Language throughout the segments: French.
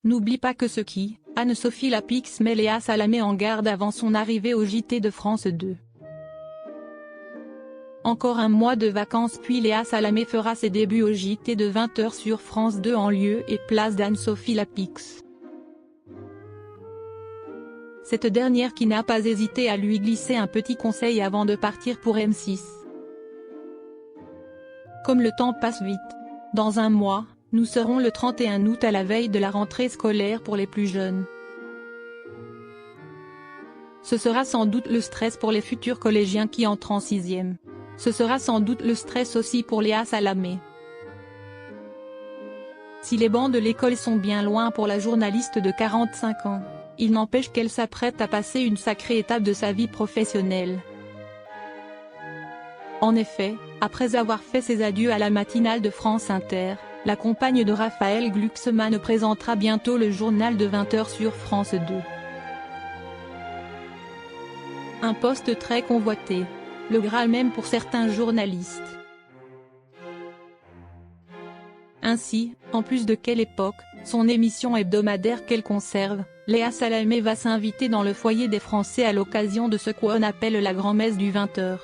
N'oublie pas que ce qui, Anne-Sophie Lapix met Léa Salamé en garde avant son arrivée au JT de France 2. Encore un mois de vacances puis Léa Salamé fera ses débuts au JT de 20h sur France 2 en lieu et place d'Anne-Sophie Lapix. Cette dernière qui n'a pas hésité à lui glisser un petit conseil avant de partir pour M6. Comme le temps passe vite. Dans un mois, nous serons le 31 août à la veille de la rentrée scolaire pour les plus jeunes. Ce sera sans doute le stress pour les futurs collégiens qui entrent en 6e. Ce sera sans doute le stress aussi pour Léa Salamé. Si les bancs de l'école sont bien loin pour la journaliste de 45 ans, il n'empêche qu'elle s'apprête à passer une sacrée étape de sa vie professionnelle. En effet, après avoir fait ses adieux à la matinale de France Inter, la compagne de Raphaël Glucksmann présentera bientôt le journal de 20h sur France 2. Un poste très convoité. Le Graal même pour certains journalistes. Ainsi, en plus de Quelle époque, son émission hebdomadaire qu'elle conserve, Léa Salamé va s'inviter dans le foyer des Français à l'occasion de ce qu'on appelle la grand-messe du 20h.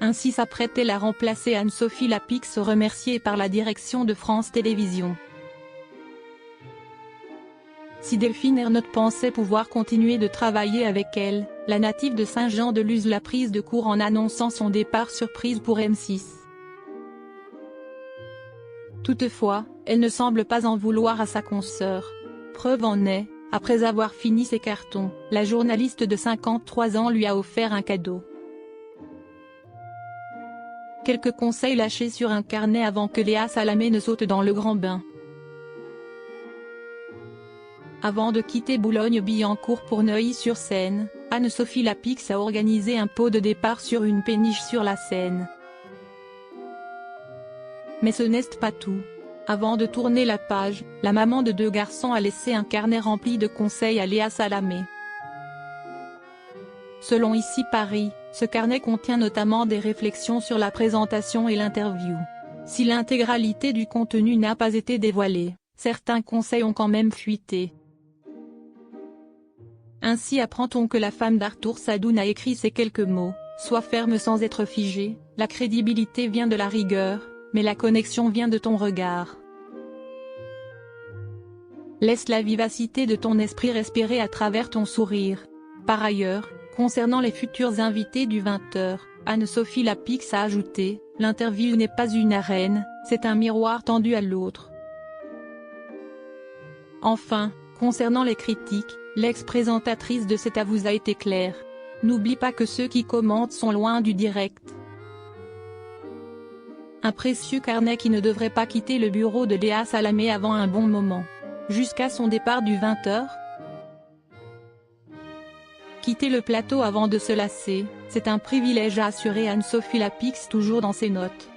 Ainsi s'apprête-t-elle à remplacer Anne-Sophie Lapix remerciée par la direction de France Télévisions. Si Delphine Ernotte pensait pouvoir continuer de travailler avec elle, la native de Saint-Jean-de-Luz l'a prise de court en annonçant son départ surprise pour M6. Toutefois, elle ne semble pas en vouloir à sa consoeur. Preuve en est, après avoir fini ses cartons, la journaliste de 53 ans lui a offert un cadeau. Quelques conseils lâchés sur un carnet avant que Léa Salamé ne saute dans le grand bain. Avant de quitter Boulogne-Billancourt pour Neuilly-sur-Seine, Anne-Sophie Lapix a organisé un pot de départ sur une péniche sur la Seine. Mais ce n'est pas tout. Avant de tourner la page, la maman de 2 garçons a laissé un carnet rempli de conseils à Léa Salamé. Selon Ici Paris, ce carnet contient notamment des réflexions sur la présentation et l'interview. Si l'intégralité du contenu n'a pas été dévoilée, certains conseils ont quand même fuité. Ainsi apprend-on que la femme d'Arthur Sadoun a écrit ces quelques mots: « Sois ferme sans être figé, la crédibilité vient de la rigueur, mais la connexion vient de ton regard. Laisse la vivacité de ton esprit respirer à travers ton sourire. » Par ailleurs, concernant les futurs invités du 20h, Anne-Sophie Lapix a ajouté: « L'interview n'est pas une arène, c'est un miroir tendu à l'autre. » Enfin, concernant les critiques, l'ex-présentatrice de C'est à vous a été claire. N'oublie pas que ceux qui commentent sont loin du direct. Un précieux carnet qui ne devrait pas quitter le bureau de Léa Salamé avant un bon moment. Jusqu'à son départ du 20h. Quitter le plateau avant de se lasser, c'est un privilège, a assuré Anne-Sophie Lapix toujours dans ses notes.